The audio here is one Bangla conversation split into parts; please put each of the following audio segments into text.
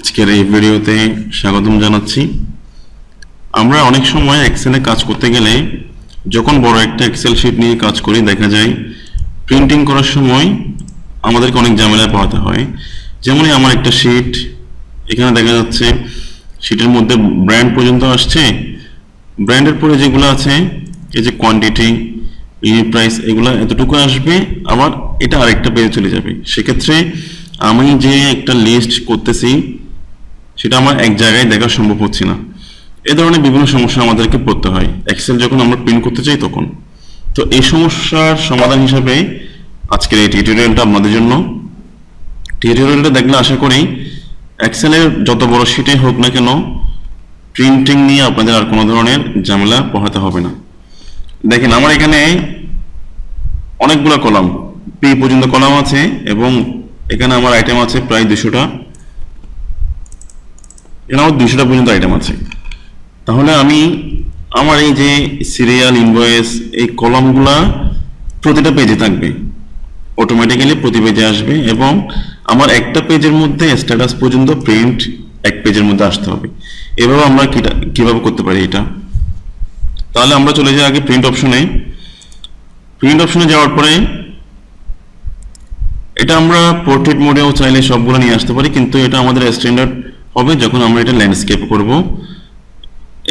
আজকের এই ভিডিওতে স্বাগতম জানাচ্ছি। আমরা অনেক সময় এক্সেলে কাজ করতে গেলে যখন বড় একটা এক্সেল শিট নিয়ে কাজ করি দেখা যায় প্রিন্টিং করার সময় আমাদেরকে অনেক ঝামেলা পোহাতে হয়। যেমন আমার একটা শিট, এখানে দেখা যাচ্ছে শিটের মধ্যে ব্র্যান্ড পর্যন্ত আসছে, ব্র্যান্ডের পরে যেগুলো আছে এই যে কোয়ান্টিটি, ইউনিট প্রাইস, এগুলো এতটুকু আসবে, আবার এটা আরেকটা পেজে চলে যাবে। সেক্ষেত্রে আমি যে একটা লিস্ট করতেছি সেটা আমার এক জায়গায় দেখা সম্ভব হচ্ছে না। এ ধরনের বিভিন্ন সমস্যা আমাদেরকে পড়তে হয় এক্সেল যখন আমরা প্রিন্ট করতে চাই তখন। তো এই সমস্যার সমাধান হিসাবে আজকের এই টিউটোরিয়ালটা আপনাদের জন্য। টিউটোরিয়ালটা দেখলে আশা করি এক্সেলের যত বড় শিটে হোক না কেন প্রিন্টিং নিয়ে আপনাদের আর কোনো ধরনের ঝামেলা পোহাতে হবে না। দেখেন আমার এখানে অনেকগুলো কলাম, পি পর্যন্ত কলাম আছে এবং এখানে আমার আইটেম আছে প্রায় 200টা। এখানে আমার 200টা পর্যন্ত আইটেম আছে। তাহলে আমি আমার এই যে সিরিয়াল, ইনভয়েস, এই কলামগুলা প্রতিটা পেজে থাকবে, অটোমেটিক্যালি প্রতি পেজে আসবে এবং আমার একটা পেজের মধ্যে স্ট্যাটাস পর্যন্ত প্রিন্ট এক পেজের মধ্যে আসতে হবে। এভাবে আমরা কিভাবে করতে পারি এটা? তাহলে আমরা চলে যাই আগে প্রিন্ট অপশনে। প্রিন্ট অপশনে যাওয়ার পরে এটা আমরা পোর্ট্রেট মোডেও চাইলে সবগুলো নিয়ে আসতে পারি, কিন্তু এটা আমাদের স্ট্যান্ডার্ড হবে যখন আমরা এটা ল্যান্ডস্কেপ করব।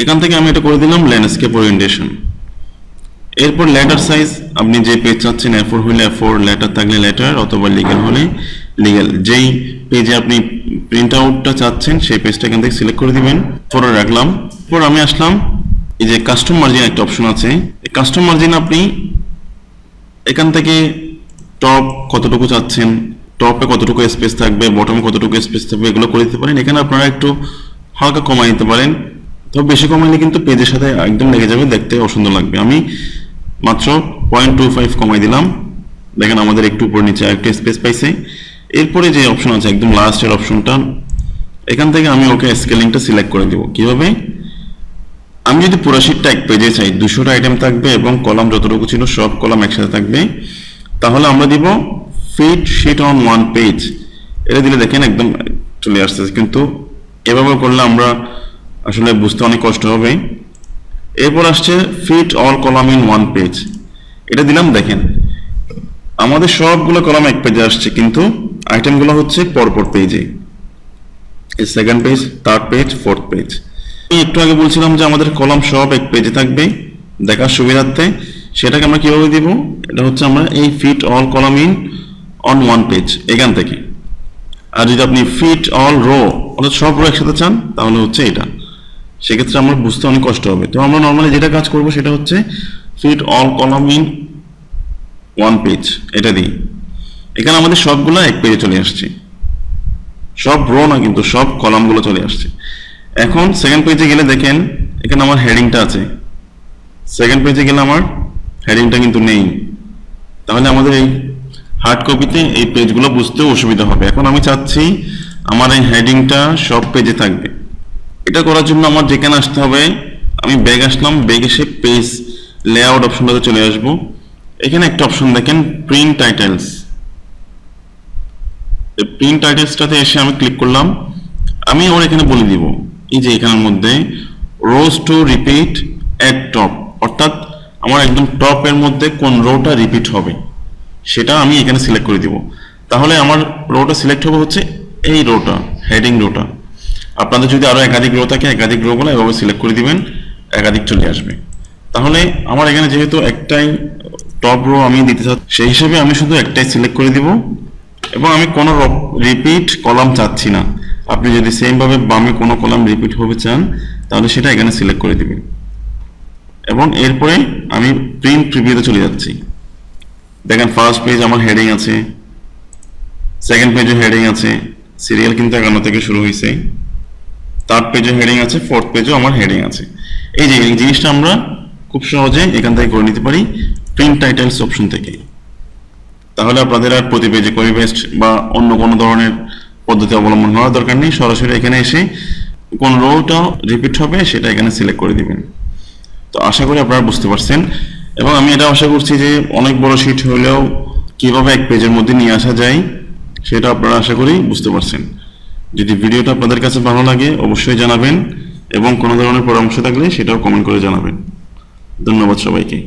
এখান থেকে আমি এটা করে দিলাম ল্যান্ডস্কেপ ওরিয়েন্টেশন। এরপর লেটার সাইজ, আপনি যে পেজ চাচ্ছেন A4 হলে A4, লেটার থাকলে লেটার, অথবা লিগ্যাল হলে লিগ্যাল। যেই পেজে আপনি প্রিন্ট আউটটা চাচ্ছেন সেই পেজটা এখান থেকে সিলেক্ট করে দিবেন, পরে রাখলাম। এরপর আমি আসলাম এই যে কাস্টম মার্জিন একটা অপশন আছে, এই কাস্টম মার্জিন আপনি এখান থেকে টপ কতটুকু চাচ্ছেন, টপে কতটুকু স্পেস থাকবে, বটমে কতটুকু স্পেস থাকবে, এগুলো করে দিতে পারেন। এখানে আপনারা একটু হালকা কমাই দিতে পারেন, তবে বেশি কমাইলে কিন্তু পেজের সাথে একদম লেগে যাবে, দেখতে অসুন্দর লাগবে। আমি মাত্র 0.25 কমাই দিলাম। দেখেন আমাদের একটু উপর নিচে একটু স্পেস পাইছে। এরপরে যে অপশন আছে একদম লাস্টের অপশনটা, এখান থেকে আমি ওকে স্কেলিংটা সিলেক্ট করে দিব। কিভাবে? আমি যদি পুরো শিটটা এক পেজে চাই, 200টা আইটেম থাকবে এবং কলাম যতটুকু ছিল সব কলাম একসাথে থাকবে, তাহলে আমরা দিব fit sheet on one page. এটা দিলে দেখেন একদম চলে আসতেছে, কিন্তু এভাবে করলে আমরা আসলে বুঝতে অনেক কষ্ট হবে। এরপর আসছে fit all column in one page, এটা দিলাম। দেখেন আমাদের সবগুলো কলাম এক পেজে আসছে, কিন্তু আইটেমগুলো হচ্ছে পরপর পেজে, এই second page, third page, fourth page. আমি একটু আগে বলছিলাম যে আমাদের কলাম সব এক পেজে থাকবে দেখার সুবিধার্থে, সেটাকে আমরা কিভাবে দিব? এটা হচ্ছে আমরা এই fit all column in on one page এখান থেকে। আর যদি আপনি ফিট অল রো অর্থাৎ সব রো একসাথে চান তাহলে হচ্ছে এটা, সেক্ষেত্রে আমার বুঝতে অনেক কষ্ট হবে। তো আমরা নর্মালি যেটা কাজ করব সেটা হচ্ছে fit all column in one page, এটা দিই। এখানে আমাদের সবগুলো এক পেজে চলে আসছে, সব রো না কিন্তু সব কলামগুলো চলে আসছে। এখন সেকেন্ড পেজে গেলে দেখেন এখানে আমার হেডিংটা আছে, সেকেন্ড পেজে গেলে আমার হেডিংটা কিন্তু নেই। তাহলে আমাদের এই হার্ড কপিতে এই পেজগুলো বুঝতে অসুবিধা হবে। এখন আমি চাচ্ছি আমার এই হেডিংটা সব পেজে থাকবে। এটা করার জন্য আমার যেখানে আসতে হবে, আমি ব্যাগ আসলাম, ব্যাগ এসে পেজ লেআউট অপশনটাতে চলে আসবো। এখানে একটা অপশন দেখেন প্রিন্ট টাইটেলস, এই প্রিন্ট টাইটেলসটাতে এসে আমি ক্লিক করলাম। আমি ওর এখানে বলে দিব এই যে এখানের মধ্যে রোজ টু রিপিট এট টপ, অর্থাৎ আমার একদম টপের মধ্যে কোন রোটা রিপিট হবে সেটা আমি এখানে সিলেক্ট করে দিব। তাহলে আমার রোটা সিলেক্ট হবে হচ্ছে এই রোটা, হেডিং রোটা। আপনাদের যদি আরো একাধিক রো থাকে একাধিক রো গুলো এভাবে সিলেক্ট করে দিবেন, একাধিক চলে আসবে। তাহলে আমার এখানে যেহেতু একটাই টপ রো আমি দিতে চাচ্ছি, সেই হিসেবে আমি শুধু একটাই সিলেক্ট করে দিব এবং আমি কোনো রিপিট কলাম চাচ্ছি না। আপনি যদি সেম ভাবে বামে কোনো কলাম রিপিট হবে চান তাহলে সেটা এখানে সিলেক্ট করে দিবেন এবং এরপরে আমি প্রিন্ট প্রিভিউতে চলে যাচ্ছি। দেখেন ফার্স্ট পেজ আমার হেডিং আছে, সেকেন্ড পেজে হেডিং আছে, সিরিয়াল কিন্তু 51 থেকে শুরু হয়েছে, থার্ড পেজে হেডিং আছে, ফোর্থ পেজেও আমার হেডিং আছে। এই যে এই জিনিসটা আমরা খুব সহজে এখান থেকে করে নিতে পারি প্রিন্ট টাইটেলস অপশন থেকে। তাহলে আপনাদের আর প্রতি পেজে কপি পেস্ট বা অন্য কোনো ধরনের পদ্ধতি অবলম্বন করার দরকার নেই, সরাসরি এখানে এসে কোন রোটা রিপিট হবে সেটা এখানে সিলেক্ট করে দিবেন। তো আশা করি আপনারা বুঝতে পারছেন এবং আমি এটা আশা করছি যে অনেক বড় শিট হলেও কিভাবে এক পেজের মধ্যে নিয়ে আসা যায় সেটা আপনারা আশা করি বুঝতে পারছেন। যদি ভিডিওটা আপনাদের কাছে ভালো লাগে অবশ্যই জানাবেন এবং কোনো ধরনের পরামর্শ থাকলে সেটাও কমেন্ট করে জানাবেন। ধন্যবাদ সবাইকে।